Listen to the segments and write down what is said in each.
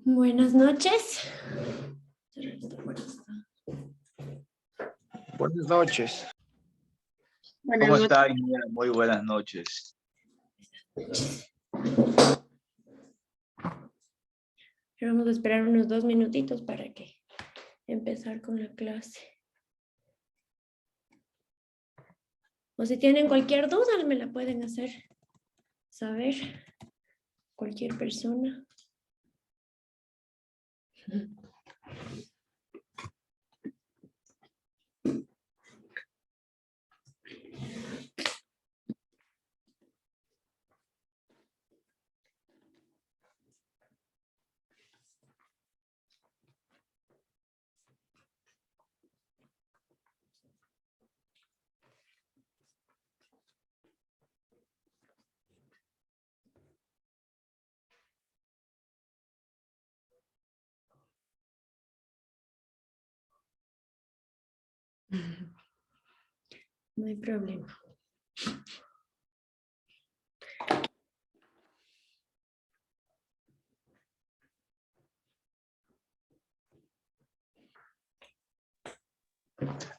Buenas noches. Buenas noches. Buenas ¿Cómo noches. está, ingeniera? Muy buenas noches. Pero vamos a esperar unos 2 minutitos para que empezar con la clase. O si tienen cualquier duda, me la pueden hacer saber. Cualquier persona. No hay problema.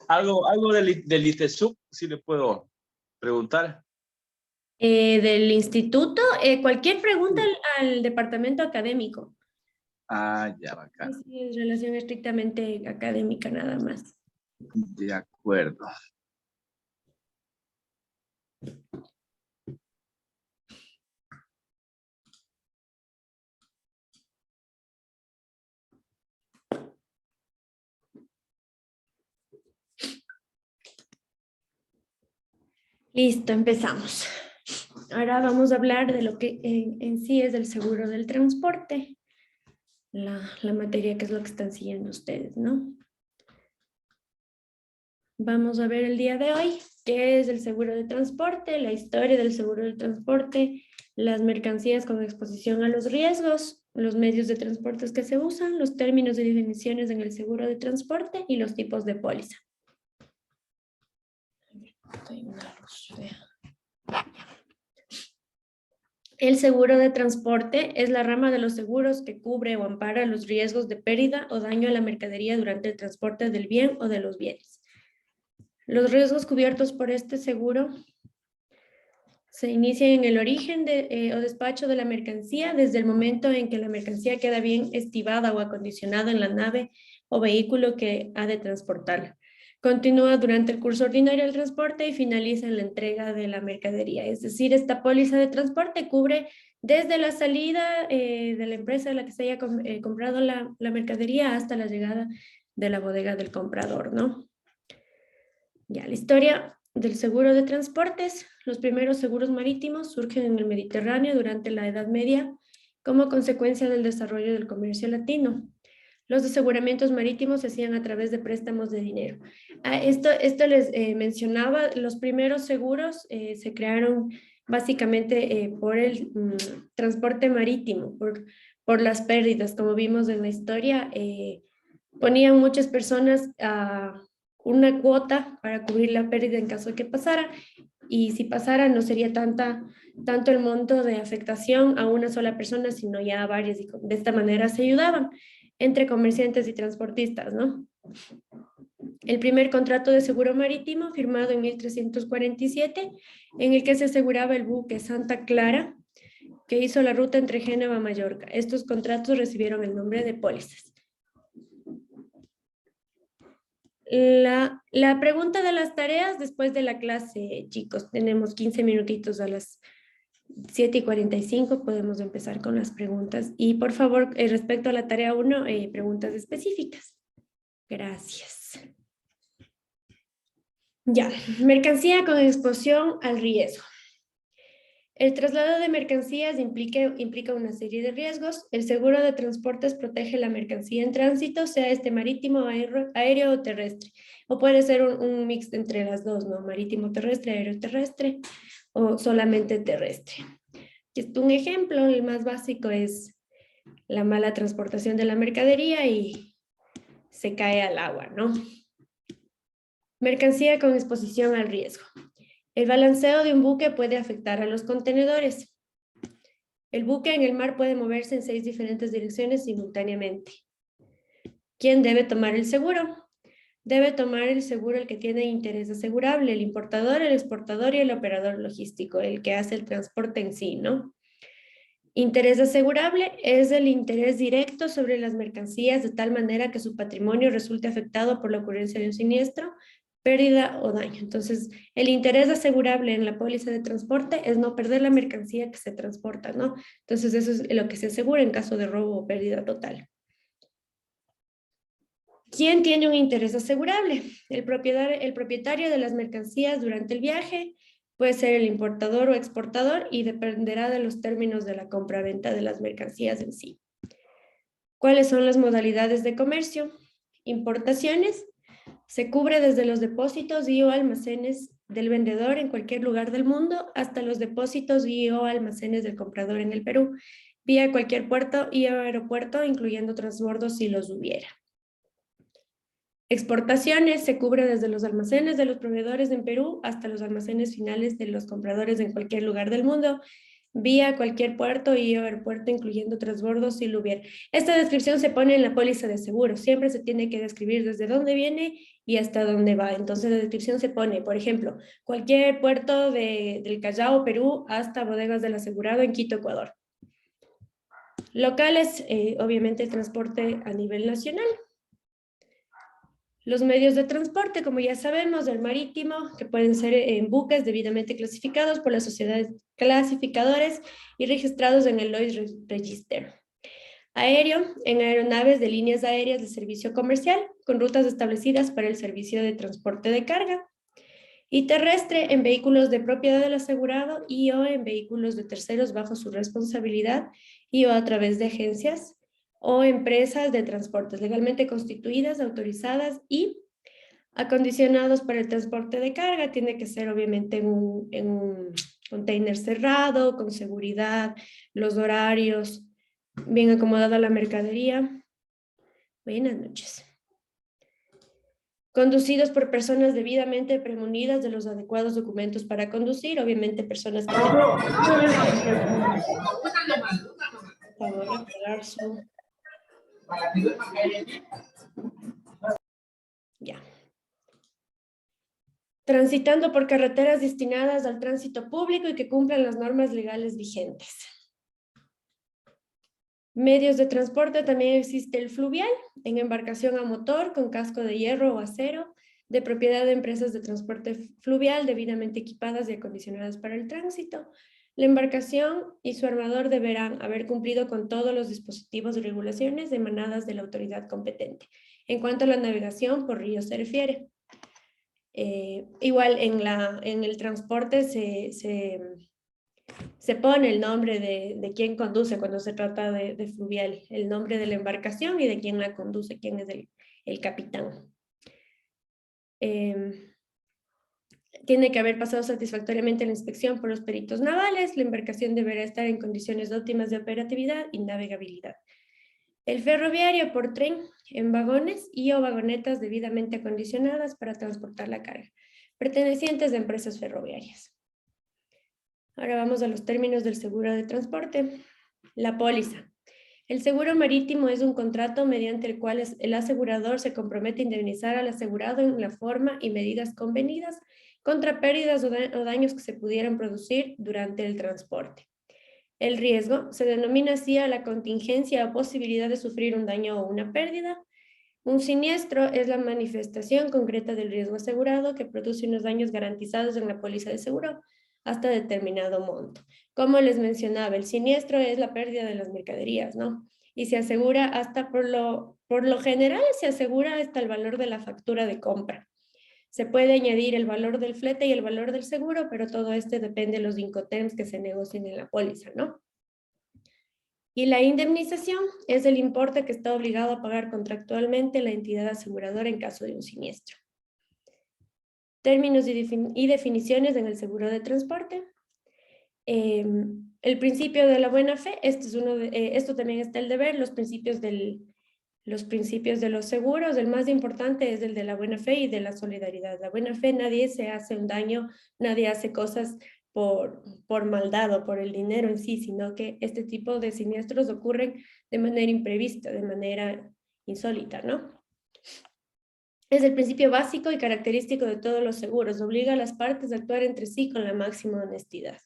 Algo del ITESUC, si le puedo preguntar. Del instituto, cualquier pregunta al departamento académico. Ah, ya, bacán. Sí, es relación estrictamente académica nada más. De acuerdo. Listo, empezamos. Ahora vamos a hablar de lo que en sí es el seguro del transporte. La materia que es lo que están siguiendo ustedes, ¿no? Vamos a ver el día de hoy qué es el seguro de transporte, la historia del seguro del transporte, las mercancías con exposición a los riesgos, los medios de transporte que se usan, los términos y definiciones en el seguro de transporte y los tipos de póliza. El seguro de transporte es la rama de los seguros que cubre o ampara los riesgos de pérdida o daño a la mercadería durante el transporte del bien o de los bienes. Los riesgos cubiertos por este seguro se inician en el origen o despacho de la mercancía desde el momento en que la mercancía queda bien estibada o acondicionada en la nave o vehículo que ha de transportarla. Continúa durante el curso ordinario del transporte y finaliza en la entrega de la mercadería. Es decir, esta póliza de transporte cubre desde la salida de la empresa a la que se haya comprado la mercadería hasta la llegada de la bodega del comprador, ¿no? Ya, la historia del seguro de transportes. Los primeros seguros marítimos surgen en el Mediterráneo durante la Edad Media como consecuencia del desarrollo del comercio latino. Los aseguramientos marítimos se hacían a través de préstamos de dinero. Esto les mencionaba, los primeros seguros se crearon básicamente por el transporte marítimo, por las pérdidas, como vimos en la historia. Ponían muchas personas a una cuota para cubrir la pérdida en caso de que pasara, y si pasara no sería tanto el monto de afectación a una sola persona, sino ya a varias, y de esta manera se ayudaban entre comerciantes y transportistas, ¿no? El primer contrato de seguro marítimo firmado en 1347, en el que se aseguraba el buque Santa Clara, que hizo la ruta entre Génova y Mallorca. Estos contratos recibieron el nombre de pólizas. La pregunta de las tareas después de la clase, chicos. Tenemos 15 minutitos, a las 7:45 podemos empezar con las preguntas. Y por favor, respecto a la tarea 1, preguntas específicas. Gracias. Ya, mercancía con exposición al riesgo. El traslado de mercancías implica una serie de riesgos. El seguro de transportes protege la mercancía en tránsito, sea este marítimo, aéreo o terrestre. O puede ser un mix entre las dos, ¿no? Marítimo terrestre, aéreo terrestre o solamente terrestre. Aquí está un ejemplo, el más básico es la mala transportación de la mercadería y se cae al agua, ¿no? Mercancía con exposición al riesgo. El balanceo de un buque puede afectar a los contenedores. El buque en el mar puede moverse en 6 diferentes direcciones simultáneamente. ¿Quién debe tomar el seguro? Debe tomar el seguro el que tiene interés asegurable, el importador, el exportador y el operador logístico, el que hace el transporte en sí, ¿no? Interés asegurable es el interés directo sobre las mercancías de tal manera que su patrimonio resulte afectado por la ocurrencia de un siniestro, pérdida o daño. Entonces, el interés asegurable en la póliza de transporte es no perder la mercancía que se transporta, ¿no? Entonces, eso es lo que se asegura en caso de robo o pérdida total. ¿Quién tiene un interés asegurable? El propietario de las mercancías durante el viaje, puede ser el importador o exportador y dependerá de los términos de la compra-venta de las mercancías en sí. ¿Cuáles son las modalidades de comercio? Importaciones. Se cubre desde los depósitos y o almacenes del vendedor en cualquier lugar del mundo hasta los depósitos y o almacenes del comprador en el Perú, vía cualquier puerto y aeropuerto, incluyendo transbordos si los hubiera. Exportaciones se cubre desde los almacenes de los proveedores en Perú hasta los almacenes finales de los compradores en cualquier lugar del mundo, vía cualquier puerto y aeropuerto, incluyendo transbordos si lo hubiera. Esta descripción se pone en la póliza de seguro. Siempre se tiene que describir desde dónde viene y hasta dónde va. Entonces la descripción se pone, por ejemplo, cualquier puerto del Callao, Perú, hasta bodegas del asegurado en Quito, Ecuador. Locales, obviamente el transporte a nivel nacional. Los medios de transporte, como ya sabemos, el marítimo, que pueden ser en buques debidamente clasificados por las sociedades clasificadores y registrados en el Lloyd's Register. Aéreo, en aeronaves de líneas aéreas de servicio comercial, con rutas establecidas para el servicio de transporte de carga. Y terrestre, en vehículos de propiedad del asegurado y o en vehículos de terceros bajo su responsabilidad y o a través de agencias o empresas de transportes legalmente constituidas, autorizadas y acondicionados para el transporte de carga. Tiene que ser obviamente en un container cerrado, con seguridad, los horarios, bien acomodada la mercadería. Buenas noches. Conducidos por personas debidamente premunidas de los adecuados documentos para conducir, obviamente personas que... Por favor, apagar su... Ya. Transitando por carreteras destinadas al tránsito público y que cumplan las normas legales vigentes. Medios de transporte, también existe el fluvial, en embarcación a motor, con casco de hierro o acero, de propiedad de empresas de transporte fluvial debidamente equipadas y acondicionadas para el tránsito. La embarcación y su armador deberán haber cumplido con todos los dispositivos y regulaciones emanadas de la autoridad competente. En cuanto a la navegación por río se refiere. Igual en el transporte se pone el nombre de quién conduce cuando se trata de fluvial, el nombre de la embarcación y de quién la conduce, quién es el capitán. Tiene que haber pasado satisfactoriamente la inspección por los peritos navales. La embarcación deberá estar en condiciones óptimas de operatividad y navegabilidad. El ferroviario por tren en vagones y o vagonetas debidamente acondicionadas para transportar la carga, pertenecientes a empresas ferroviarias. Ahora vamos a los términos del seguro de transporte. La póliza. El seguro marítimo es un contrato mediante el cual el asegurador se compromete a indemnizar al asegurado en la forma y medidas convenidas contra pérdidas o daños que se pudieran producir durante el transporte. El riesgo se denomina así a la contingencia o posibilidad de sufrir un daño o una pérdida. Un siniestro es la manifestación concreta del riesgo asegurado que produce unos daños garantizados en la póliza de seguro hasta determinado monto. Como les mencionaba, el siniestro es la pérdida de las mercaderías, ¿no? Y se asegura hasta por lo general, se asegura hasta el valor de la factura de compra. Se puede añadir el valor del flete y el valor del seguro, pero todo esto depende de los incoterms que se negocien en la póliza, ¿no? Y la indemnización es el importe que está obligado a pagar contractualmente la entidad aseguradora en caso de un siniestro. Términos y definiciones en el seguro de transporte. El principio de la buena fe, esto también está el deber, los principios de los seguros. El más importante es el de la buena fe y de la solidaridad. La buena fe, nadie se hace un daño, nadie hace cosas por maldad o por el dinero en sí, sino que este tipo de siniestros ocurren de manera imprevista, de manera insólita, ¿no? Es el principio básico y característico de todos los seguros. Obliga a las partes a actuar entre sí con la máxima honestidad.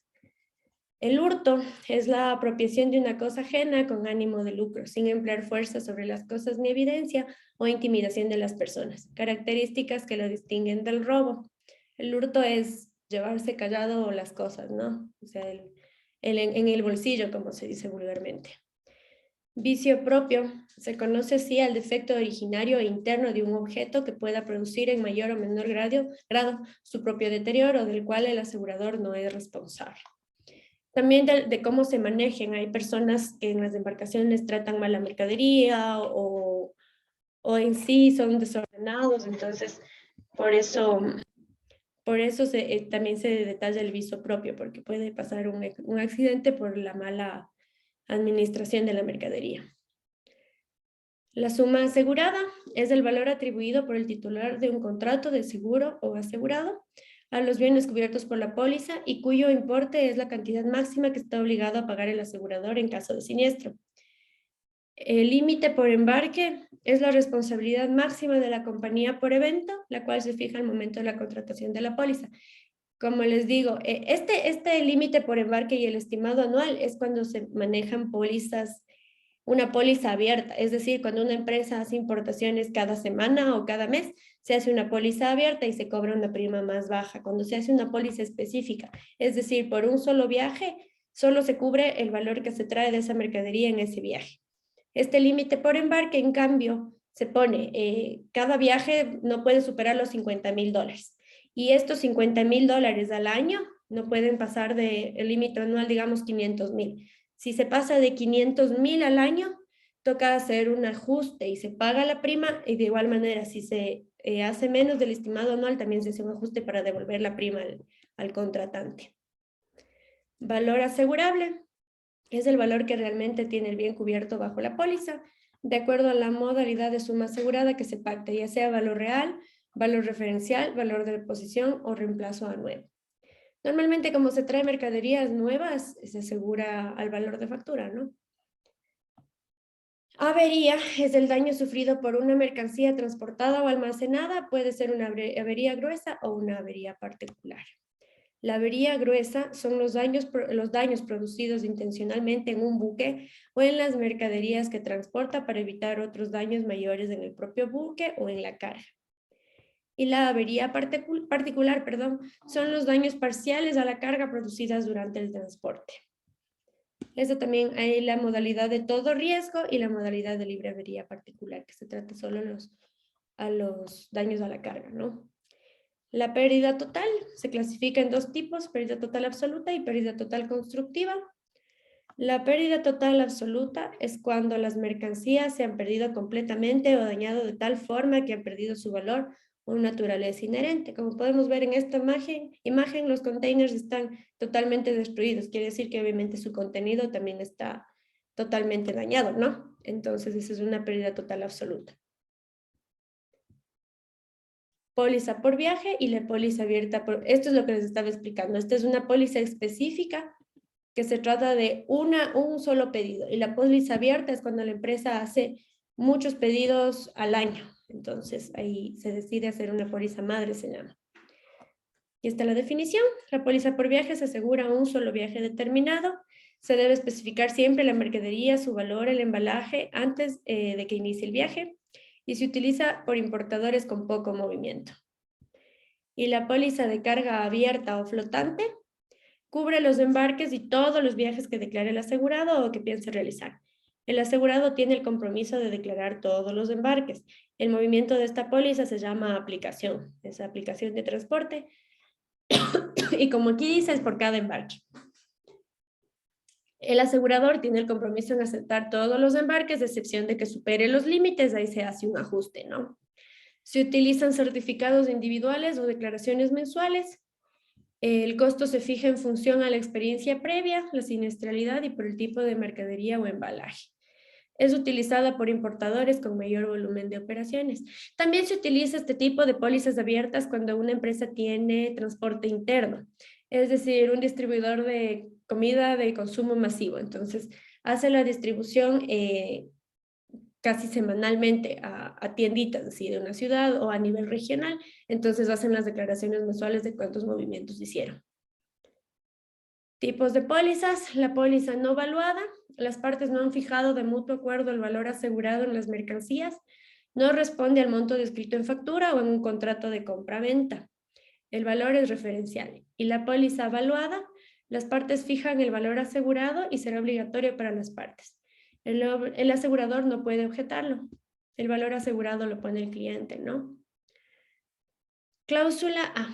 El hurto es la apropiación de una cosa ajena con ánimo de lucro, sin emplear fuerza sobre las cosas ni evidencia o intimidación de las personas. Características que lo distinguen del robo. El hurto es llevarse callado las cosas, ¿no? O sea, en el bolsillo, como se dice vulgarmente. Vicio propio. Se conoce así al defecto originario e interno de un objeto que pueda producir en mayor o menor grado su propio deterioro, del cual el asegurador no es responsable. También de cómo se manejen. Hay personas que en las embarcaciones tratan mal la mercadería o en sí son desordenados, entonces por eso también se detalla el vicio propio, porque puede pasar un accidente por la mala administración de la mercadería. La suma asegurada es el valor atribuido por el titular de un contrato de seguro o asegurado a los bienes cubiertos por la póliza y cuyo importe es la cantidad máxima que está obligado a pagar el asegurador en caso de siniestro. El límite por embarque es la responsabilidad máxima de la compañía por evento, la cual se fija al momento de la contratación de la póliza. Como les digo, este límite por embarque y el estimado anual es cuando se manejan una póliza abierta, es decir, cuando una empresa hace importaciones cada semana o cada mes, se hace una póliza abierta y se cobra una prima más baja. Cuando se hace una póliza específica, es decir, por un solo viaje, solo se cubre el valor que se trae de esa mercadería en ese viaje. Este límite por embarque, en cambio, se pone, cada viaje no puede superar los $50,000. Y estos $50,000 al año no pueden pasar del límite anual, digamos, 500,000. Si se pasa de 500,000 al año, toca hacer un ajuste y se paga la prima, y de igual manera, si se hace menos del estimado anual, también se hace un ajuste para devolver la prima al contratante. Valor asegurable es el valor que realmente tiene el bien cubierto bajo la póliza, de acuerdo a la modalidad de suma asegurada que se pacte, ya sea valor real, valor referencial, valor de reposición o reemplazo a nuevo. Normalmente, como se trae mercaderías nuevas, se asegura al valor de factura, ¿no? Avería es el daño sufrido por una mercancía transportada o almacenada. Puede ser una avería gruesa o una avería particular. La avería gruesa son los daños producidos intencionalmente en un buque o en las mercaderías que transporta para evitar otros daños mayores en el propio buque o en la carga. Y la avería particular, son los daños parciales a la carga producidas durante el transporte. Eso también hay la modalidad de todo riesgo y la modalidad de libre avería particular, que se trata solo a los daños a la carga, ¿no? La pérdida total se clasifica en dos tipos, pérdida total absoluta y pérdida total constructiva. La pérdida total absoluta es cuando las mercancías se han perdido completamente o dañado de tal forma que han perdido su valor o naturaleza inherente. Como podemos ver en esta imagen, los containers están totalmente destruidos. Quiere decir que obviamente su contenido también está totalmente dañado, ¿no? Entonces, esa es una pérdida total absoluta. Póliza por viaje y la póliza abierta esto es lo que les estaba explicando. Esta es una póliza específica que se trata de un solo pedido. Y la póliza abierta es cuando la empresa hace muchos pedidos al año. Entonces, ahí se decide hacer una póliza madre, se llama. Y está la definición. La póliza por viaje se asegura un solo viaje determinado. Se debe especificar siempre la mercadería, su valor, el embalaje, antes de que inicie el viaje. Y se utiliza por importadores con poco movimiento. Y la póliza de carga abierta o flotante cubre los embarques y todos los viajes que declare el asegurado o que piense realizar. El asegurado tiene el compromiso de declarar todos los embarques. El movimiento de esta póliza se llama aplicación, es aplicación de transporte. Y como aquí dice, es por cada embarque. El asegurador tiene el compromiso en aceptar todos los embarques, a excepción de que supere los límites, ahí se hace un ajuste, ¿no? Se utilizan certificados individuales o declaraciones mensuales. El costo se fija en función a la experiencia previa, la siniestralidad y por el tipo de mercadería o embalaje. Es utilizada por importadores con mayor volumen de operaciones. También se utiliza este tipo de pólizas abiertas cuando una empresa tiene transporte interno. es decir, un distribuidor de comida de consumo masivo. Entonces, hace la distribución casi semanalmente a tienditas así de una ciudad o a nivel regional. Entonces, hacen las declaraciones mensuales de cuántos movimientos hicieron. Tipos de pólizas. La póliza no valuada. Las partes no han fijado de mutuo acuerdo el valor asegurado en las mercancías. No responde al monto descrito en factura o en un contrato de compra-venta. El valor es referencial. Y la póliza valuada, las partes fijan el valor asegurado y será obligatorio para las partes. El asegurador no puede objetarlo. El valor asegurado lo pone el cliente, ¿no? Cláusula A.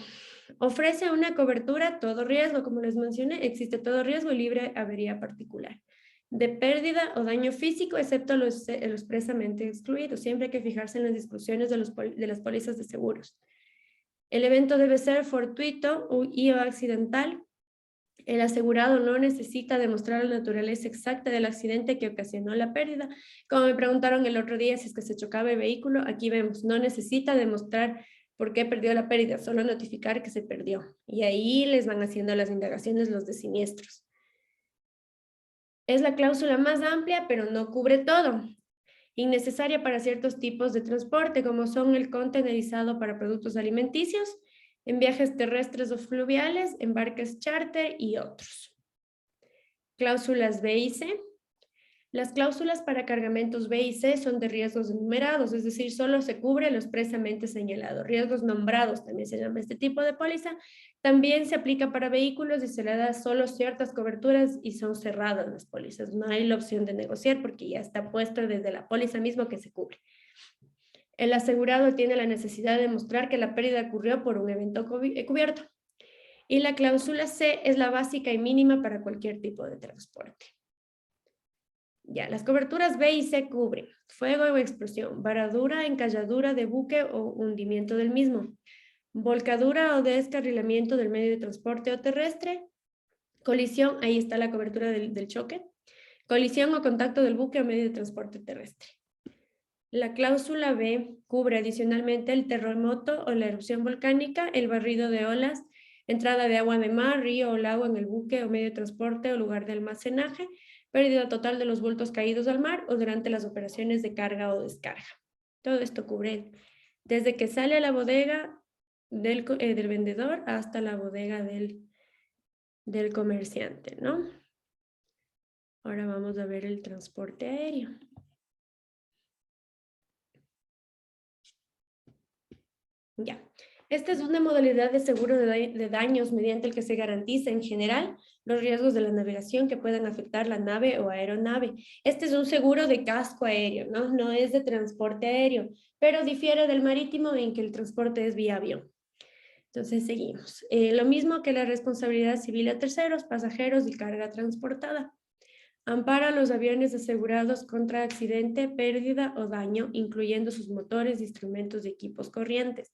Ofrece una cobertura, todo riesgo, como les mencioné, existe todo riesgo y libre avería particular. De pérdida o daño físico, excepto los expresamente excluidos. Siempre hay que fijarse en las discusiones de las pólizas de seguros. El evento debe ser fortuito y o accidental. El asegurado no necesita demostrar la naturaleza exacta del accidente que ocasionó la pérdida. Como me preguntaron el otro día si es que se chocaba el vehículo, aquí vemos, no necesita demostrar por qué perdió la pérdida, solo notificar que se perdió. Y ahí les van haciendo las indagaciones los de siniestros. Es la cláusula más amplia, pero no cubre todo. Innecesaria para ciertos tipos de transporte, como son el contenerizado para productos alimenticios, en viajes terrestres o fluviales, en barcas charter y otros. Cláusulas B y C. Las cláusulas para cargamentos B y C son de riesgos enumerados, es decir, solo se cubre lo expresamente señalado. Riesgos nombrados también se llama este tipo de póliza. También se aplica para vehículos y se le da solo ciertas coberturas y son cerradas las pólizas. No hay la opción de negociar porque ya está puesto desde la póliza mismo que se cubre. El asegurado tiene la necesidad de demostrar que la pérdida ocurrió por un evento cubierto. Y la cláusula C es la básica y mínima para cualquier tipo de transporte. Ya, las coberturas B y C cubren fuego o explosión, varadura, encalladura de buque o hundimiento del mismo, volcadura o descarrilamiento del medio de transporte o terrestre, colisión, ahí está la cobertura del choque, colisión o contacto del buque o medio de transporte terrestre. La cláusula B cubre adicionalmente el terremoto o la erupción volcánica, el barrido de olas, entrada de agua de mar, río o lago en el buque o medio de transporte o lugar de almacenaje, pérdida total de los bultos caídos al mar o durante las operaciones de carga o descarga. Todo esto cubre desde que sale a la bodega del vendedor hasta la bodega del comerciante, ¿no? Ahora vamos a ver el transporte aéreo. Ya. Esta es una modalidad de seguro de daños mediante el que se garantiza en general los riesgos de la navegación que puedan afectar la nave o aeronave. Este es un seguro de casco aéreo, ¿no? No es de transporte aéreo, pero difiere del marítimo en que el transporte es vía avión. Entonces seguimos. Lo mismo que la responsabilidad civil a terceros, pasajeros y carga transportada. Ampara a los aviones asegurados contra accidente, pérdida o daño, incluyendo sus motores, instrumentos y equipos corrientes.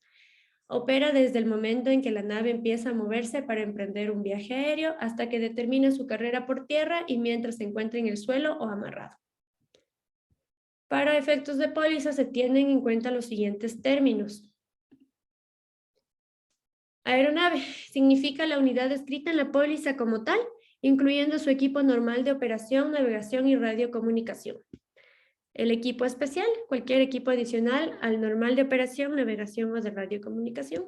Opera desde el momento en que la nave empieza a moverse para emprender un viaje aéreo hasta que determina su carrera por tierra y mientras se encuentre en el suelo o amarrado. Para efectos de póliza se tienen en cuenta los siguientes términos. Aeronave significa la unidad descrita en la póliza como tal, incluyendo su equipo normal de operación, navegación y radiocomunicación. El equipo especial, cualquier equipo adicional al normal de operación, navegación o de radiocomunicación.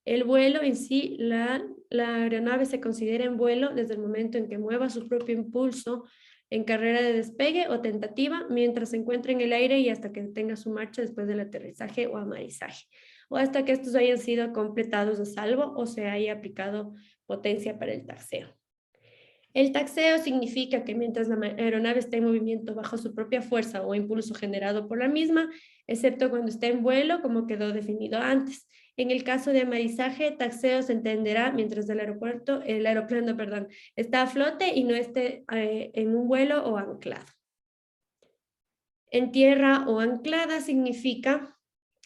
El vuelo en sí, la aeronave se considera en vuelo desde el momento en que mueva su propio impulso en carrera de despegue o tentativa mientras se encuentra en el aire y hasta que tenga su marcha después del aterrizaje o amarizaje, o hasta que estos hayan sido completados a salvo o se haya aplicado potencia para el taxeo. El taxeo significa que mientras la aeronave está en movimiento bajo su propia fuerza o impulso generado por la misma, excepto cuando está en vuelo, como quedó definido antes. En el caso de amarizaje, taxeo se entenderá mientras el aeroplano está a flote y no esté en un vuelo o anclado. En tierra o anclada significa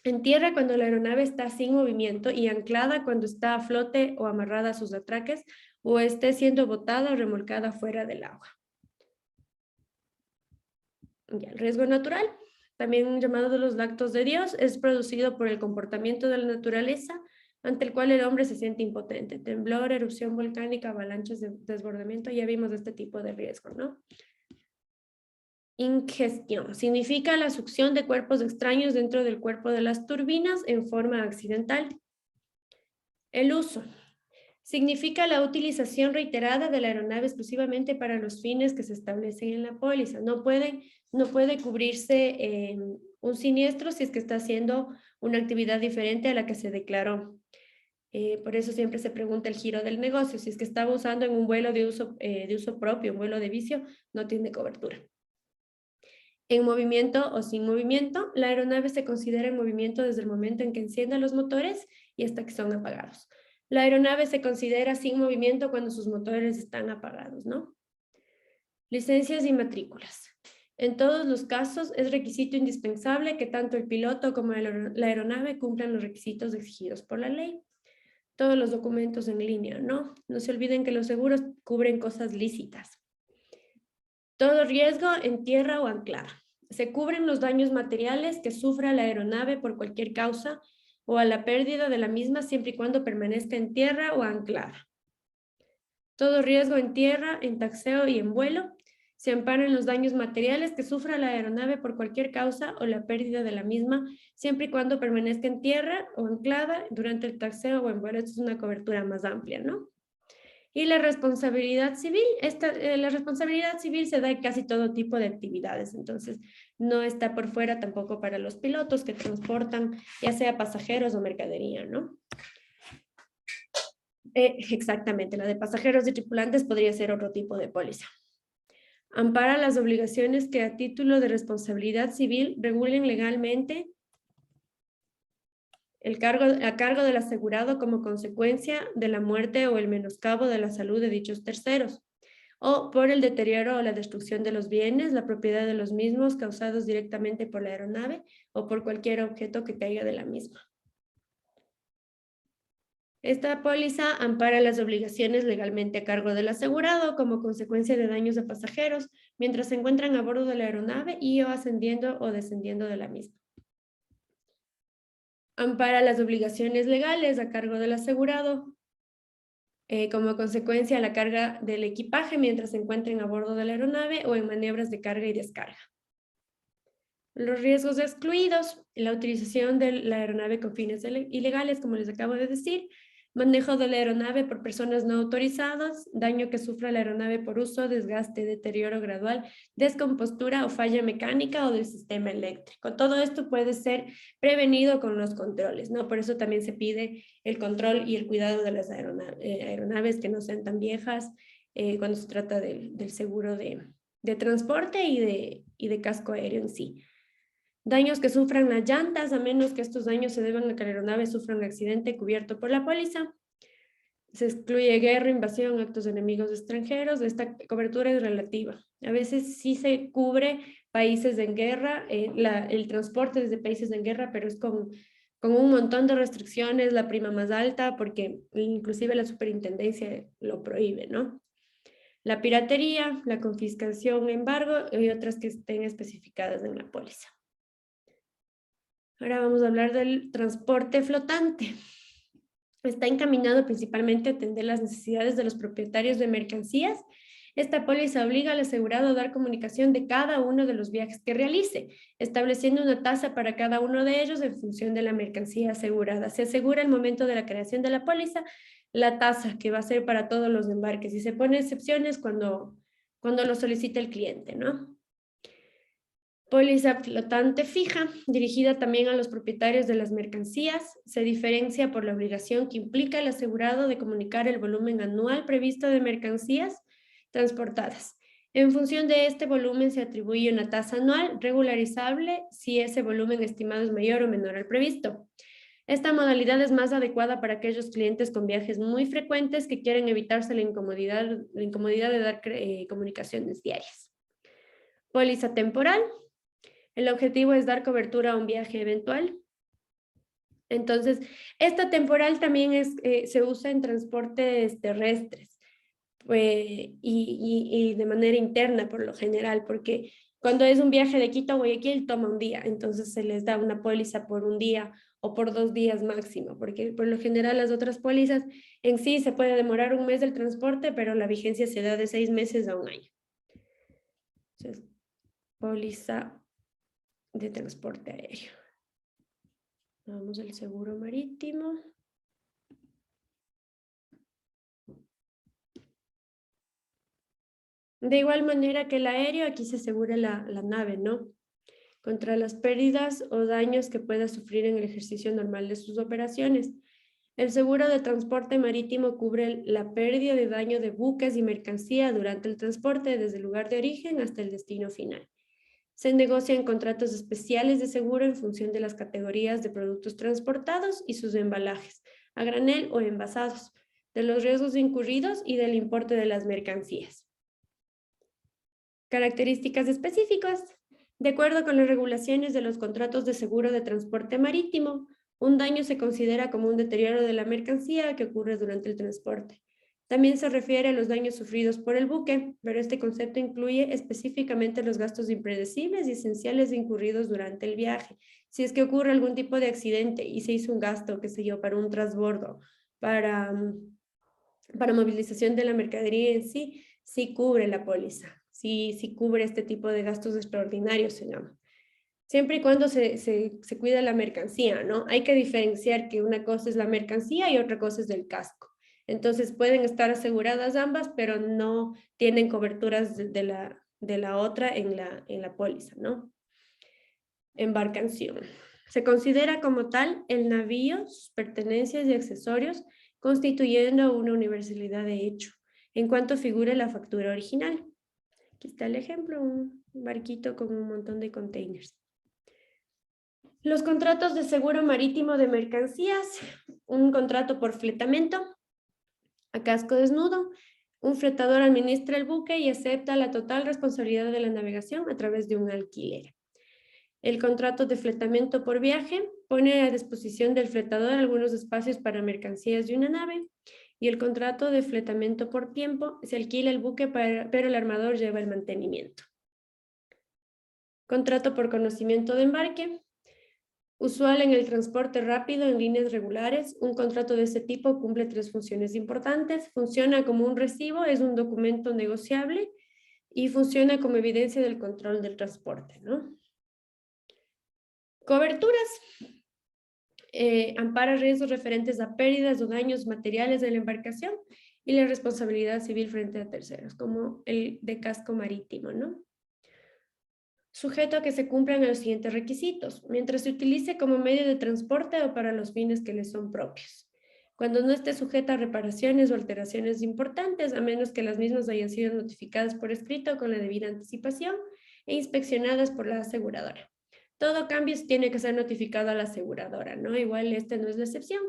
en tierra cuando la aeronave está sin movimiento y anclada cuando está a flote o amarrada a sus atraques o esté siendo botada o remolcada fuera del agua. Ya, el riesgo natural, también llamado de los actos de Dios, es producido por el comportamiento de la naturaleza, ante el cual el hombre se siente impotente. Temblor, erupción volcánica, avalanchas de desbordamiento, ya vimos este tipo de riesgo, ¿no? Ingestión. Significa la succión de cuerpos extraños dentro del cuerpo de las turbinas en forma accidental. El uso. Significa la utilización reiterada de la aeronave exclusivamente para los fines que se establecen en la póliza. No puede cubrirse un siniestro si es que está haciendo una actividad diferente a la que se declaró. Por eso siempre se pregunta el giro del negocio. Si es que estaba usando en un vuelo de uso propio, un vuelo de vicio, no tiene cobertura. En movimiento o sin movimiento, la aeronave se considera en movimiento desde el momento en que encienda los motores y hasta que son apagados. La aeronave se considera sin movimiento cuando sus motores están apagados, ¿no? Licencias y matrículas. En todos los casos, es requisito indispensable que tanto el piloto como la aeronave cumplan los requisitos exigidos por la ley. Todos los documentos en línea, ¿no? No se olviden que los seguros cubren cosas lícitas. Todo riesgo en tierra o anclada. Se cubren los daños materiales que sufra la aeronave por cualquier causa o a la pérdida de la misma siempre y cuando permanezca en tierra o anclada. Todo riesgo en tierra, en taxeo y en vuelo. Se amparan los daños materiales que sufra la aeronave por cualquier causa o la pérdida de la misma siempre y cuando permanezca en tierra o anclada durante el taxeo o en vuelo. Esto es una cobertura más amplia, ¿no? Y la responsabilidad civil, la responsabilidad civil se da en casi todo tipo de actividades, entonces no está por fuera tampoco para los pilotos que transportan ya sea pasajeros o mercadería, ¿no? Exactamente, la de pasajeros y tripulantes podría ser otro tipo de póliza. Ampara las obligaciones que a título de responsabilidad civil regulen legalmente a cargo del asegurado como consecuencia de la muerte o el menoscabo de la salud de dichos terceros, o por el deterioro o la destrucción de los bienes, la propiedad de los mismos causados directamente por la aeronave o por cualquier objeto que caiga de la misma. Esta póliza ampara las obligaciones legalmente a cargo del asegurado como consecuencia de daños a pasajeros mientras se encuentran a bordo de la aeronave y o ascendiendo o descendiendo de la misma. Ampara las obligaciones legales a cargo del asegurado como consecuencia la carga del equipaje mientras se encuentren a bordo de la aeronave o en maniobras de carga y descarga. Los riesgos excluidos, la utilización de la aeronave con fines ilegales, como les acabo de decir, manejo de la aeronave por personas no autorizadas, daño que sufra la aeronave por uso, desgaste, deterioro gradual, descompostura o falla mecánica o del sistema eléctrico. Todo esto puede ser prevenido con los controles, ¿no? Por eso también se pide el control y el cuidado de las aeronaves que no sean tan viejas cuando se trata del seguro de transporte y de casco aéreo en sí. Daños que sufran las llantas, a menos que estos daños se deban a que la aeronave sufra un accidente cubierto por la póliza. Se excluye guerra, invasión, actos de enemigos extranjeros. Esta cobertura es relativa. A veces sí se cubre países en guerra, el transporte desde países en guerra, pero es con un montón de restricciones, la prima más alta, porque inclusive la superintendencia lo prohíbe, ¿no? La piratería, la confiscación, embargo y otras que estén especificadas en la póliza. Ahora vamos a hablar del transporte flotante. Está encaminado principalmente a atender las necesidades de los propietarios de mercancías. Esta póliza obliga al asegurado a dar comunicación de cada uno de los viajes que realice, estableciendo una tasa para cada uno de ellos en función de la mercancía asegurada. Se asegura al momento de la creación de la póliza la tasa que va a ser para todos los embarques y se pone excepciones cuando lo solicita el cliente, ¿no? Póliza flotante fija, dirigida también a los propietarios de las mercancías, se diferencia por la obligación que implica el asegurado de comunicar el volumen anual previsto de mercancías transportadas. En función de este volumen se atribuye una tasa anual regularizable si ese volumen estimado es mayor o menor al previsto. Esta modalidad es más adecuada para aquellos clientes con viajes muy frecuentes que quieren evitarse la incomodidad de dar comunicaciones diarias. Póliza temporal. El objetivo es dar cobertura a un viaje eventual. Entonces, esta temporal también se usa en transportes terrestres y de manera interna por lo general, porque cuando es un viaje de Quito a Guayaquil toma un día, entonces se les da una póliza por un día o por 2 días máximo, porque por lo general las otras pólizas en sí se puede demorar un mes el transporte, pero la vigencia se da de 6 meses a un año. Entonces, póliza de transporte aéreo. Vamos al seguro marítimo. De igual manera que el aéreo, aquí se asegura la nave, ¿no? Contra las pérdidas o daños que pueda sufrir en el ejercicio normal de sus operaciones. El seguro de transporte marítimo cubre la pérdida de daño de buques y mercancía durante el transporte desde el lugar de origen hasta el destino final. Se negocian contratos especiales de seguro en función de las categorías de productos transportados y sus embalajes, a granel o envasados, de los riesgos incurridos y del importe de las mercancías. Características específicas. De acuerdo con las regulaciones de los contratos de seguro de transporte marítimo, un daño se considera como un deterioro de la mercancía que ocurre durante el transporte. También se refiere a los daños sufridos por el buque, pero este concepto incluye específicamente los gastos impredecibles y esenciales incurridos durante el viaje. Si es que ocurre algún tipo de accidente y se hizo un gasto, qué sé yo, para un transbordo, para movilización de la mercadería en sí, sí cubre la póliza. Sí cubre este tipo de gastos extraordinarios, se llama. Siempre y cuando se cuida la mercancía, ¿no? Hay que diferenciar que una cosa es la mercancía y otra cosa es del casco. Entonces pueden estar aseguradas ambas, pero no tienen coberturas de la otra en la póliza, ¿no? Embarcación. Se considera como tal el navío, sus pertenencias y accesorios, constituyendo una universalidad de hecho, en cuanto figure la factura original. Aquí está el ejemplo, un barquito con un montón de containers. Los contratos de seguro marítimo de mercancías, un contrato por fletamento, a casco desnudo, un fletador administra el buque y acepta la total responsabilidad de la navegación a través de un alquiler. El contrato de fletamento por viaje pone a disposición del fletador algunos espacios para mercancías de una nave, y el contrato de fletamento por tiempo se alquila el buque, pero el armador lleva el mantenimiento. Contrato por conocimiento de embarque. Usual en el transporte rápido en líneas regulares, un contrato de este tipo cumple 3 funciones importantes. Funciona como un recibo, es un documento negociable y funciona como evidencia del control del transporte, ¿no? Coberturas. Ampara riesgos referentes a pérdidas o daños materiales de la embarcación y la responsabilidad civil frente a terceros, como el de casco marítimo, ¿no? Sujeto a que se cumplan los siguientes requisitos, mientras se utilice como medio de transporte o para los fines que le son propios. Cuando no esté sujeta a reparaciones o alteraciones importantes, a menos que las mismas hayan sido notificadas por escrito con la debida anticipación e inspeccionadas por la aseguradora. Todo cambio tiene que ser notificado a la aseguradora, ¿no? Igual no es la excepción.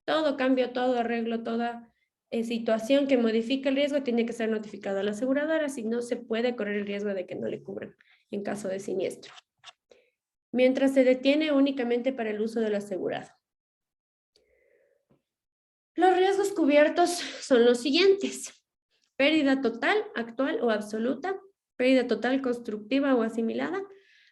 Todo cambio, todo arreglo, toda situación que modifique el riesgo tiene que ser notificado a la aseguradora, si no se puede correr el riesgo de que no le cubran en caso de siniestro. Mientras se detiene únicamente para el uso del asegurado. Los riesgos cubiertos son los siguientes: pérdida total, actual o absoluta, pérdida total constructiva o asimilada,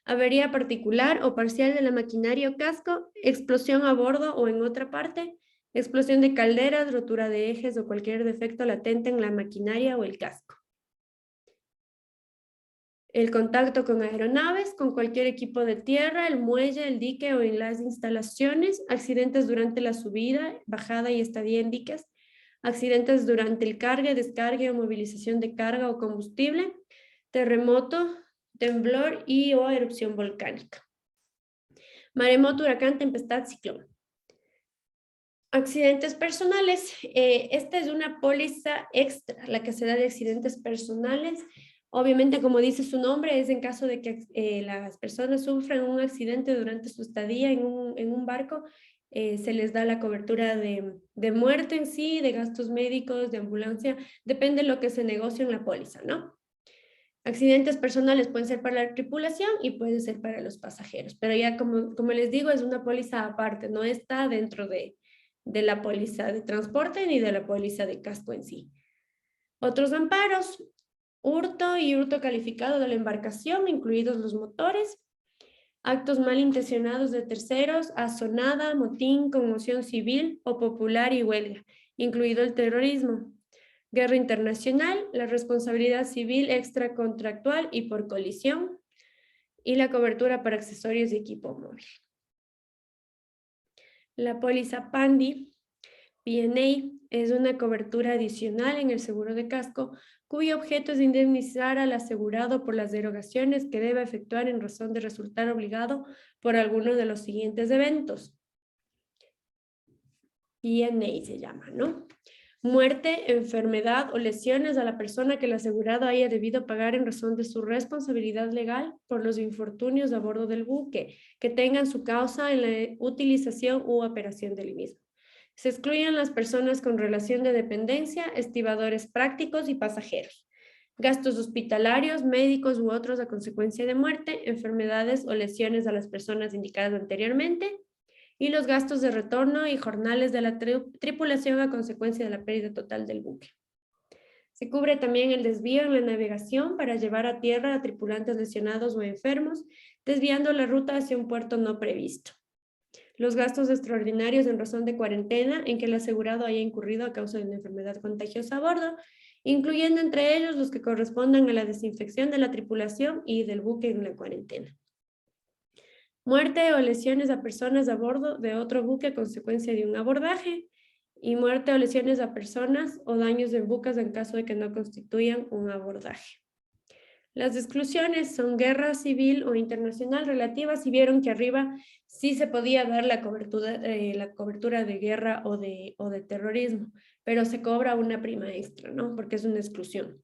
avería particular o parcial de la maquinaria o casco, explosión a bordo o en otra parte, explosión de calderas, rotura de ejes o cualquier defecto latente en la maquinaria o el casco. El contacto con aeronaves, con cualquier equipo de tierra, el muelle, el dique o en las instalaciones, accidentes durante la subida, bajada y estadía en diques, accidentes durante el cargue, descargue o movilización de carga o combustible, terremoto, temblor y o erupción volcánica. Maremoto, huracán, tempestad, ciclón. Accidentes personales. Esta es una póliza extra, la que se da de accidentes personales. Obviamente, como dice su nombre, es en caso de que las personas sufran un accidente durante su estadía en un barco, se les da la cobertura de muerte en sí, de gastos médicos, de ambulancia, depende de lo que se negocie en la póliza, ¿no? Accidentes personales pueden ser para la tripulación y pueden ser para los pasajeros, pero ya como les digo, es una póliza aparte, no está dentro de la póliza de transporte ni de la póliza de casco en sí. Otros amparos: hurto y hurto calificado de la embarcación, incluidos los motores, actos malintencionados de terceros, asonada, motín, conmoción civil o popular y huelga, incluido el terrorismo, guerra internacional, la responsabilidad civil extracontractual y por colisión, y la cobertura para accesorios y equipo móvil. La póliza PANDI, P&A, es una cobertura adicional en el seguro de casco cuyo objeto es indemnizar al asegurado por las derogaciones que debe efectuar en razón de resultar obligado por alguno de los siguientes eventos. P&A se llama, ¿no? Muerte, enfermedad o lesiones a la persona que el asegurado haya debido pagar en razón de su responsabilidad legal por los infortunios a bordo del buque que tengan su causa en la utilización u operación del mismo. Se excluyen las personas con relación de dependencia, estibadores prácticos y pasajeros. Gastos hospitalarios, médicos u otros a consecuencia de muerte, enfermedades o lesiones a las personas indicadas anteriormente, y los gastos de retorno y jornales de la tripulación a consecuencia de la pérdida total del buque. Se cubre también el desvío en la navegación para llevar a tierra a tripulantes lesionados o enfermos, desviando la ruta hacia un puerto no previsto. Los gastos extraordinarios en razón de cuarentena en que el asegurado haya incurrido a causa de una enfermedad contagiosa a bordo, incluyendo entre ellos los que correspondan a la desinfección de la tripulación y del buque en la cuarentena. Muerte o lesiones a personas a bordo de otro buque a consecuencia de un abordaje, y muerte o lesiones a personas o daños en buques en caso de que no constituyan un abordaje. Las exclusiones son guerra civil o internacional relativas, y vieron que arriba sí se podía dar la cobertura de guerra o de terrorismo, pero se cobra una prima extra, ¿no? Porque es una exclusión.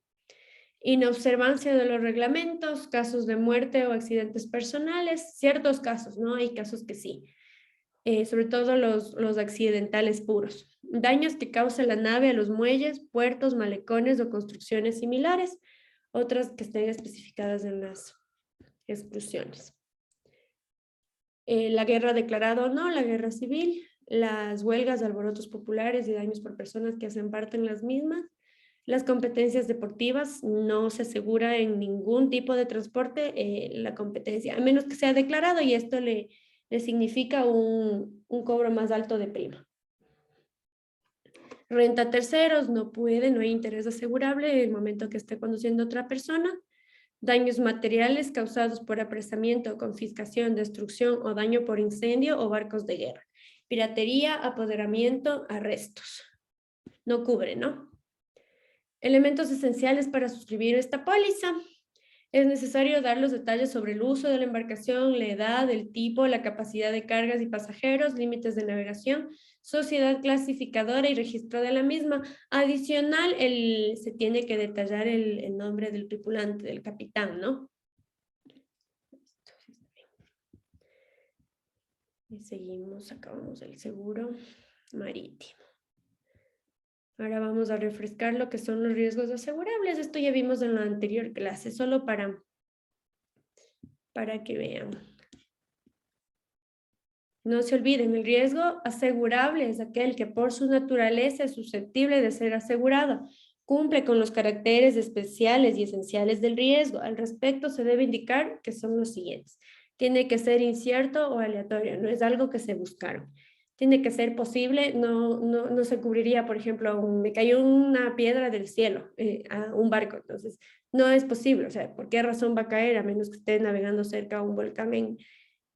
Inobservancia de los reglamentos, casos de muerte o accidentes personales, ciertos casos, ¿no? Hay casos que sí, sobre todo los accidentales puros. Daños que cause la nave a los muelles, puertos, malecones o construcciones similares, otras que estén especificadas en las exclusiones. La guerra declarada o no, la guerra civil, las huelgas, alborotos populares y daños por personas que hacen parte en las mismas. Las competencias deportivas, no se asegura en ningún tipo de transporte la competencia, a menos que sea declarado, y esto le significa un cobro más alto de prima. Renta a terceros, no hay interés asegurable en el momento que esté conduciendo otra persona. Daños materiales causados por apresamiento, confiscación, destrucción o daño por incendio o barcos de guerra. Piratería, apoderamiento, arrestos. No cubre, ¿no? Elementos esenciales para suscribir esta póliza. Es necesario dar los detalles sobre el uso de la embarcación, la edad, el tipo, la capacidad de cargas y pasajeros, límites de navegación, sociedad clasificadora y registro de la misma. Adicional, se tiene que detallar el nombre del tripulante, del capitán, ¿no? Y seguimos, acabamos el seguro marítimo. Ahora vamos a refrescar lo que son los riesgos asegurables. Esto ya vimos en la anterior clase, solo para que vean. No se olviden, el riesgo asegurable es aquel que por su naturaleza es susceptible de ser asegurado. Cumple con los caracteres especiales y esenciales del riesgo. Al respecto, se debe indicar que son los siguientes. Tiene que ser incierto o aleatorio, no es algo que se buscaron. Tiene que ser posible, no se cubriría, por ejemplo, me cayó una piedra del cielo a un barco, entonces no es posible, o sea, ¿por qué razón va a caer a menos que esté navegando cerca a un volcán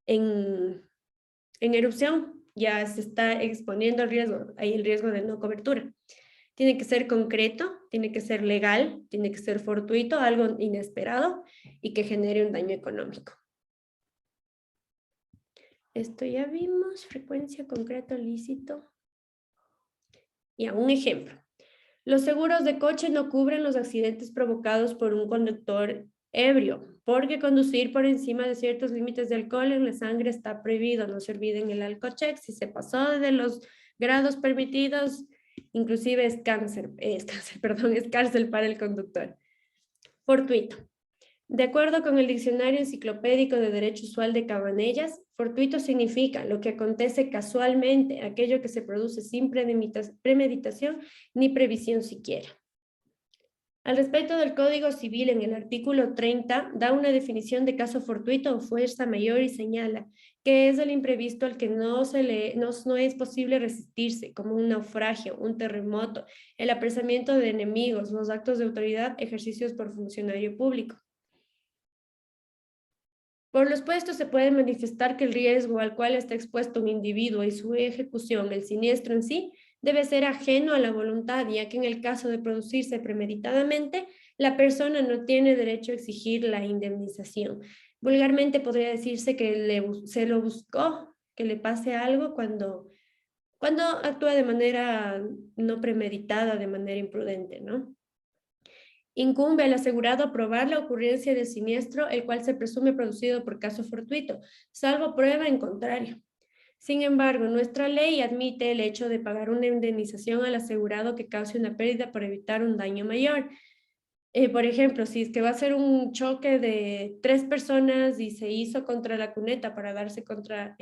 en erupción? Ya se está exponiendo el riesgo, hay el riesgo de no cobertura. Tiene que ser concreto, tiene que ser legal, tiene que ser fortuito, algo inesperado y que genere un daño económico. Esto ya vimos, frecuencia, concreto, lícito. Y a un ejemplo. Los seguros de coche no cubren los accidentes provocados por un conductor ebrio, porque conducir por encima de ciertos límites de alcohol en la sangre está prohibido. No se olviden el alcocheck, si se pasó de los grados permitidos, inclusive es cárcel para el conductor. Fortuito. De acuerdo con el Diccionario Enciclopédico de Derecho Usual de Cabanellas, fortuito significa lo que acontece casualmente, aquello que se produce sin premeditación ni previsión siquiera. Al respecto del Código Civil, en el artículo 30, da una definición de caso fortuito o fuerza mayor y señala que es el imprevisto al que no es posible resistirse, como un naufragio, un terremoto, el apresamiento de enemigos, los actos de autoridad, ejercicios por funcionario público. Por lo expuesto, se puede manifestar que el riesgo al cual está expuesto un individuo y su ejecución, el siniestro en sí, debe ser ajeno a la voluntad, ya que en el caso de producirse premeditadamente, la persona no tiene derecho a exigir la indemnización. Vulgarmente podría decirse que se lo buscó, que le pase algo cuando actúa de manera no premeditada, de manera imprudente, ¿no? Incumbe al asegurado probar la ocurrencia del siniestro, el cual se presume producido por caso fortuito, salvo prueba en contrario. Sin embargo, nuestra ley admite el hecho de pagar una indemnización al asegurado que cause una pérdida por evitar un daño mayor. Por ejemplo, si es que va a ser un choque de 3 personas y se hizo contra la cuneta para darse contra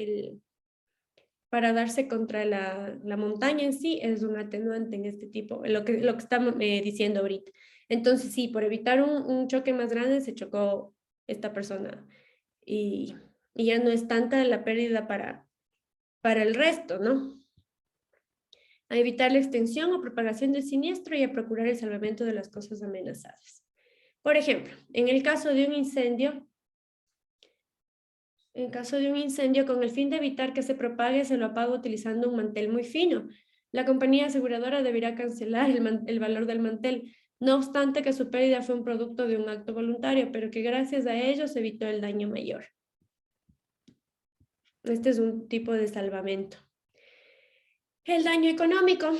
la montaña en sí, es un atenuante en este tipo, lo que estamos diciendo ahorita. Entonces, sí, por evitar un choque más grande se chocó esta persona y ya no es tanta la pérdida para el resto, ¿no? A evitar la extensión o propagación del siniestro y a procurar el salvamento de las cosas amenazadas. Por ejemplo, en el caso de un incendio, con el fin de evitar que se propague, se lo apaga utilizando un mantel muy fino. La compañía aseguradora deberá cancelar el valor del mantel, no obstante que su pérdida fue un producto de un acto voluntario, pero que gracias a ello se evitó el daño mayor. Este es un tipo de salvamento. El daño económico.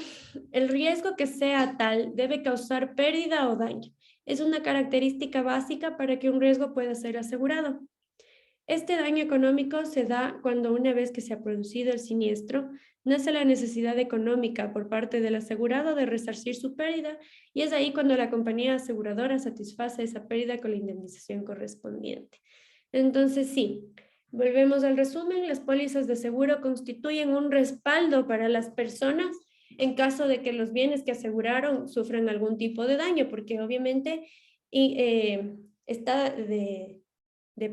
El riesgo que sea tal debe causar pérdida o daño. Es una característica básica para que un riesgo pueda ser asegurado. Este daño económico se da cuando, una vez que se ha producido el siniestro, nace la necesidad económica por parte del asegurado de resarcir su pérdida, y es ahí cuando la compañía aseguradora satisface esa pérdida con la indemnización correspondiente. Entonces, sí, volvemos al resumen. Las pólizas de seguro constituyen un respaldo para las personas en caso de que los bienes que aseguraron sufran algún tipo de daño, porque obviamente está de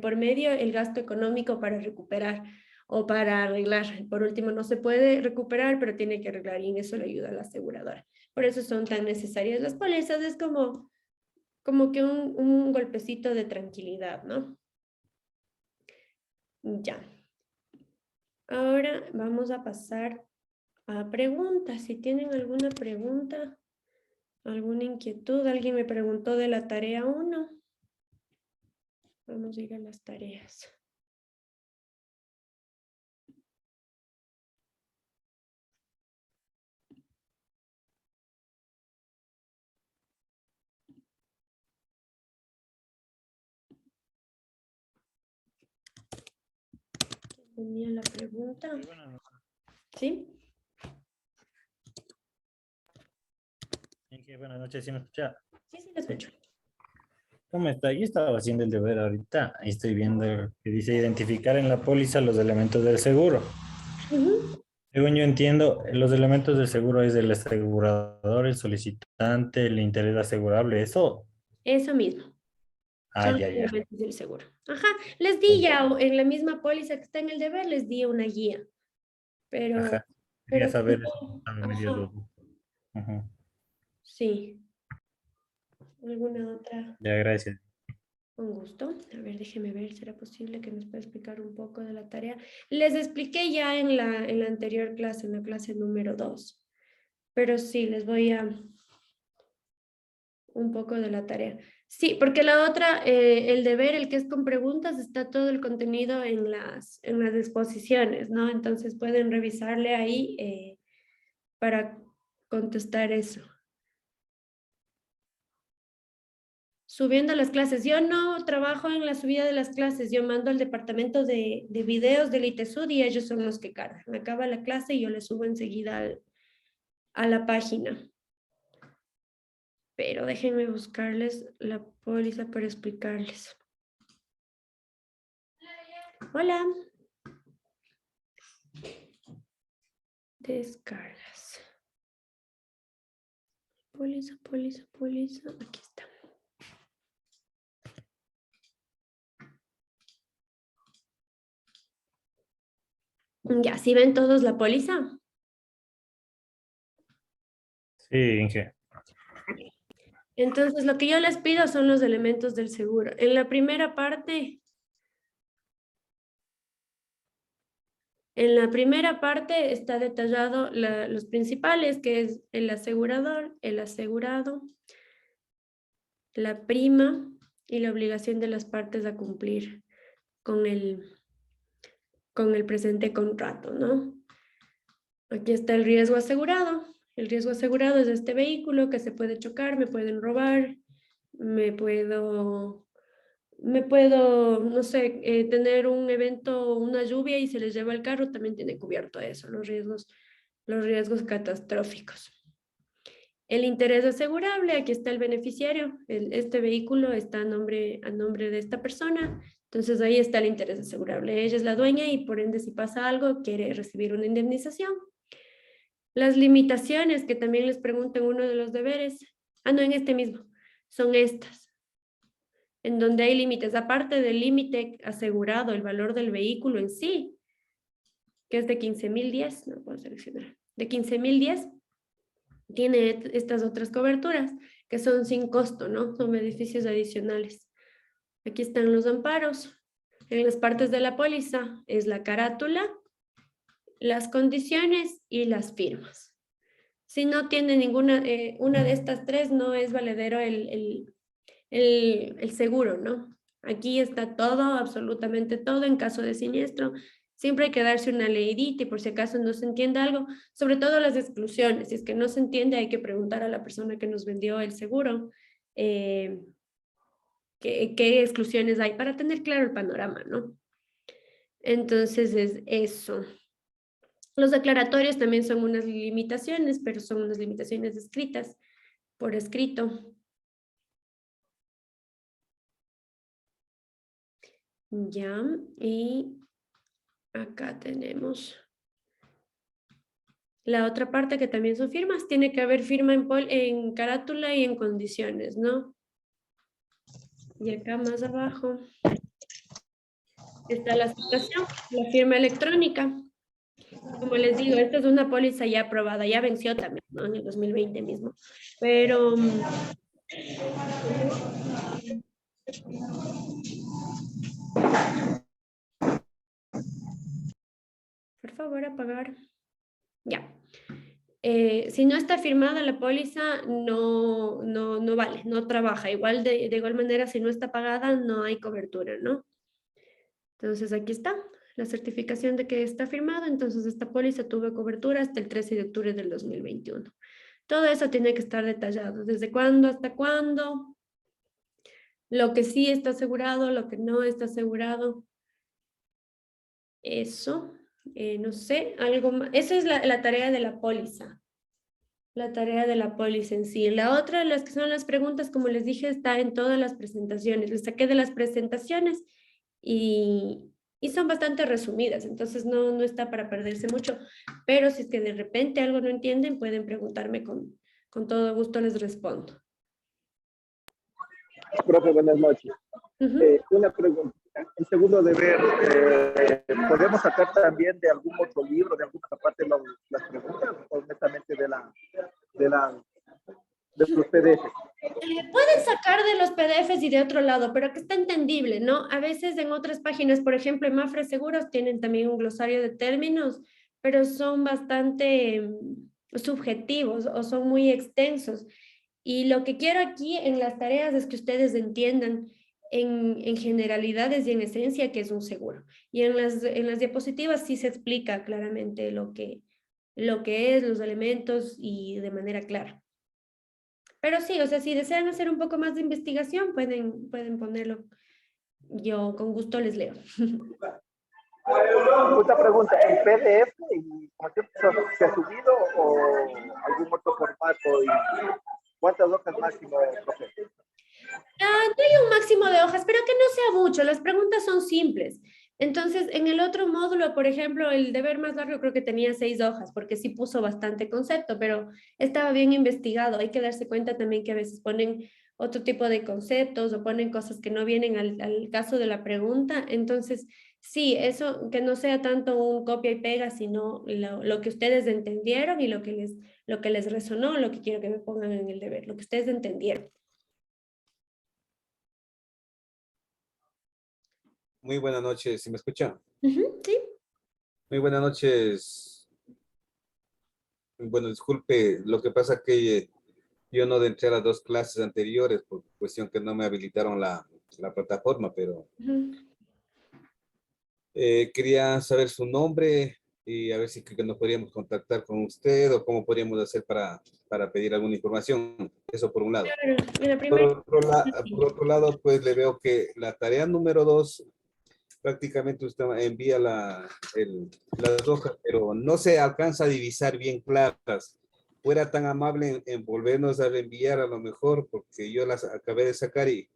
por medio el gasto económico para recuperar o para arreglar. Por último, no se puede recuperar, pero tiene que arreglar, y en eso le ayuda a la aseguradora. Por eso son tan necesarias las pólizas. Es como que un golpecito de tranquilidad, ¿no? Ya. Ahora vamos a pasar a preguntas. Si tienen alguna pregunta, alguna inquietud. Alguien me preguntó de la tarea 1. Vamos a ir a las tareas. Tenía la pregunta. ¿Sí? Buenas noches, ¿sí me escucha? Sí, sí, lo escucho. ¿Cómo está? Yo estaba haciendo el deber ahorita y estoy viendo que dice identificar en la póliza los elementos del seguro. Ujú. Según yo entiendo, los elementos del seguro es el asegurador, el solicitante, el interés asegurable, eso. Eso mismo. Ah, Son los ya, ya. elementos del seguro. Ajá. Les di ya en la misma póliza que está en el deber, les di una guía. Pero, Ajá. Quería si saber eso. no, Estaba medio ajá, dudoso. Ajá. sí. ¿Alguna otra? Ya, gracias. Con gusto. A ver, déjeme ver, ¿será posible que nos pueda explicar un poco de la tarea? Les expliqué ya en la anterior clase, en la clase número 2. Pero sí, les voy a un poco de la tarea. Sí, porque la otra, el deber, el que es con preguntas, está todo el contenido en las exposiciones, ¿no? Entonces pueden revisarle ahí para contestar eso. Subiendo las clases. Yo no trabajo en la subida de las clases, yo mando al departamento de videos del ITESUD y ellos son los que cargan. Acaba la clase y yo le subo enseguida a la página. Pero déjenme buscarles la póliza para explicarles. Hola. Descargas. Póliza. Aquí está. Ya, ¿sí ven todos la póliza? Sí, Inge. Entonces, lo que yo les pido son los elementos del seguro. En la primera parte, está detallado los principales, que es el asegurador, el asegurado, la prima y la obligación de las partes a cumplir con el presente contrato, ¿no? Aquí está el riesgo asegurado. El riesgo asegurado es este vehículo que se puede chocar, me pueden robar, me puedo, no sé, tener un evento, una lluvia y se les lleva el carro, también tiene cubierto eso, los riesgos catastróficos. El interés asegurable, aquí está el beneficiario, este vehículo está a nombre de esta persona, entonces ahí está el interés asegurable. Ella es la dueña y por ende si pasa algo quiere recibir una indemnización. Las limitaciones que también les pregunto en uno de los deberes, no, en este mismo, son estas, en donde hay límites, aparte del límite asegurado, el valor del vehículo en sí, que es de 15.010, no puedo seleccionar, de 15.010, tiene estas otras coberturas que son sin costo, ¿no? Son beneficios adicionales. Aquí están los amparos. En las partes de la póliza es la carátula, las condiciones y las firmas. Si no tiene ninguna, una de estas tres, no es valedero el seguro, ¿no? Aquí está todo, absolutamente todo en caso de siniestro. Siempre hay que darse una leidita y por si acaso no se entiende algo, sobre todo las exclusiones. Si es que no se entiende, hay que preguntar a la persona que nos vendió el seguro qué exclusiones hay para tener claro el panorama, ¿no? Entonces es eso. Los declaratorios también son unas limitaciones, pero son unas limitaciones escritas, por escrito. Ya, y acá tenemos la otra parte que también son firmas. Tiene que haber firma en carátula y en condiciones, ¿no? Y acá más abajo está la aceptación, la firma electrónica. Como les digo, esta es una póliza ya aprobada, ya venció también, ¿no? En el 2020 mismo. Pero por favor, apagar. Ya. Si no está firmada la póliza, no vale, no trabaja. Igual de igual manera, si no está pagada, no hay cobertura, ¿no? Entonces aquí está la certificación de que está firmado. Entonces esta póliza tuvo cobertura hasta el 13 de octubre del 2021. Todo eso tiene que estar detallado. ¿Desde cuándo hasta cuándo? Lo que sí está asegurado, lo que no está asegurado. Eso, no sé, algo más. Esa es la tarea de la póliza. La tarea de la póliza en sí. La otra, las que son las preguntas, como les dije, está en todas las presentaciones. Les saqué de las presentaciones y son bastante resumidas, entonces no está para perderse mucho. Pero si es que de repente algo no entienden, pueden preguntarme con todo gusto les respondo. Profe, buenas noches. Una pregunta. El segundo deber, ¿podemos sacar también de algún otro libro, de alguna parte las preguntas, o netamente de los PDF? Pueden sacar de los PDFs y de otro lado, pero que está entendible, ¿no? A veces en otras páginas, por ejemplo, en Mafre Seguros tienen también un glosario de términos, pero son bastante subjetivos o son muy extensos. Y lo que quiero aquí en las tareas es que ustedes entiendan en generalidades y en esencia qué es un seguro. Y en las diapositivas sí se explica claramente lo que es, los elementos y de manera clara. Pero sí, o sea, si desean hacer un poco más de investigación, pueden ponerlo. Yo con gusto les leo. Otra pregunta, ¿en PDF y como se ha subido o algún otro formato? ¿Y cuántas hojas máximo, profe? No hay un máximo de hojas, pero que no sea mucho. Las preguntas son simples. Entonces, en el otro módulo, por ejemplo, el deber más largo creo que tenía 6 hojas, porque sí puso bastante concepto, pero estaba bien investigado. Hay que darse cuenta también que a veces ponen otro tipo de conceptos o ponen cosas que no vienen al caso de la pregunta. Entonces, Sí, eso, que no sea tanto un copia y pega, sino lo que ustedes entendieron y lo que les resonó, lo que quiero que me pongan en el deber, lo que ustedes entendieron. Muy buenas noches, ¿sí me escuchan? Ujú, sí. Muy buenas noches. Bueno, disculpe, lo que pasa que yo no entré a las 2 clases anteriores por cuestión que no me habilitaron la plataforma, pero Ujú. quería saber su nombre y a ver si que nos podríamos contactar con usted o cómo podríamos hacer para pedir alguna información. Eso por un lado. Claro, en la primera. Por otro lado, pues le veo que la tarea número 2 prácticamente usted envía las hojas, pero no se alcanza a divisar bien claras. Fuera tan amable en volvernos a reenviar a lo mejor, porque yo las acabé de sacar y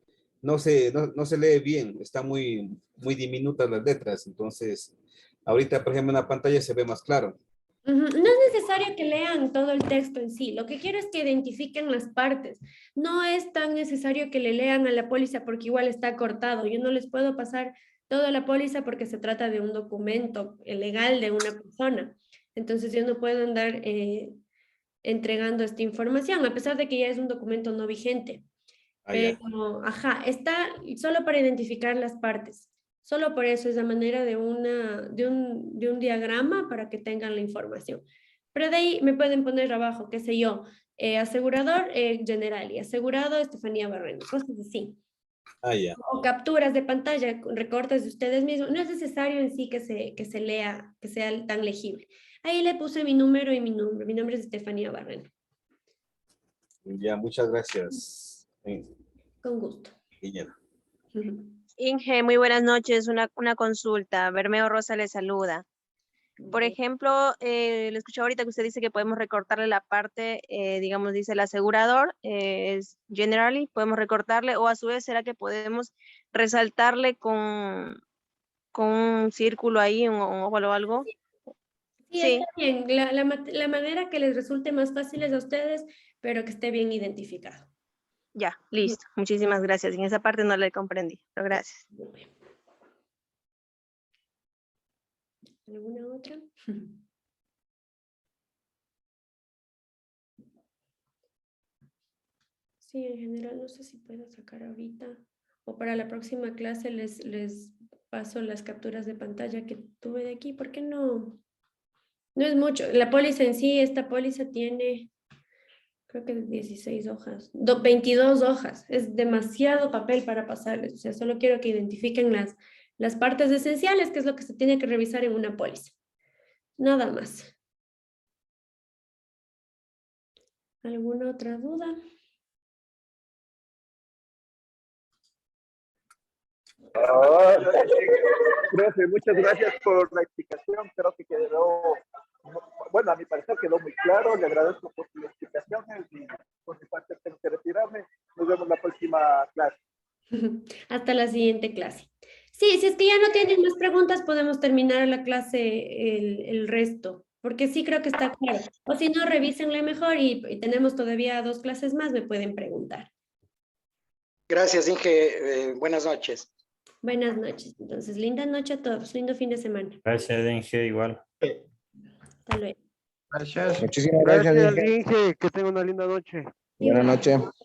no se lee bien, están muy diminutas las letras. Entonces, ahorita, por ejemplo, en la pantalla se ve más claro. Ujú. No es necesario que lean todo el texto en sí. Lo que quiero es que identifiquen las partes. No es tan necesario que le lean a la póliza porque igual está cortado. Yo no les puedo pasar toda la póliza porque se trata de un documento legal de una persona. Entonces yo no puedo andar entregando esta información, a pesar de que ya es un documento no vigente. Ah, ya. Pero, ajá, está solo para identificar las partes. Solo por eso es la manera de un diagrama para que tengan la información. Pero de ahí me pueden poner abajo, qué sé yo, asegurador Generali, asegurado Estefanía Barreno, cosas así. Ah, ya. O capturas de pantalla, recortes de ustedes mismos. No es necesario en sí que se lea, que sea tan legible. Ahí le puse mi número y mi nombre. Mi nombre es Estefanía Barreno. Ya, muchas gracias. Con gusto. Ingeniero. Inge, muy buenas noches. Una consulta. Bermeo Rosa le saluda. Por ejemplo, le escuché ahorita que usted dice que podemos recortarle la parte, digamos, dice el asegurador, es generally, podemos recortarle, o a su vez, ¿será que podemos resaltarle con un círculo ahí, un óvalo o algo? Sí, Sí, está bien. La manera que les resulte más fácil es a ustedes, pero que esté bien identificado. ya, listo. Muchísimas gracias. En esa parte no le comprendí, pero gracias. ¿Alguna otra? Sí, en general no sé si puedo sacar ahorita o para la próxima clase les paso las capturas de pantalla que tuve de aquí. ¿Por qué no? No es mucho. La póliza en sí, esta póliza tiene, creo que 16 hojas, 22 hojas. Es demasiado papel para pasarles. O sea, solo quiero que identifiquen las partes esenciales, que es lo que se tiene que revisar en una póliza. Nada más. ¿Alguna otra duda? Ah, profe, muchas gracias por la explicación. Creo que quedó, bueno, a mi parecer quedó muy claro. Le agradezco por sus explicaciones y por mi parte tengo que retirarme. Nos vemos la próxima clase. Hasta la siguiente clase. Sí, si es que ya no tienen más preguntas, podemos terminar la clase el resto, porque sí creo que está claro. O si no, revísenle mejor y tenemos todavía 2 clases más, me pueden preguntar. Gracias, Inge. Buenas noches. Buenas noches. Entonces, linda noche a todos. Lindo fin de semana. Gracias, Inge, igual. Hasta luego. Gracias. Muchísimas gracias, Gracias, Inge. Inge. Que tenga una linda noche. Buenas Igual. noches.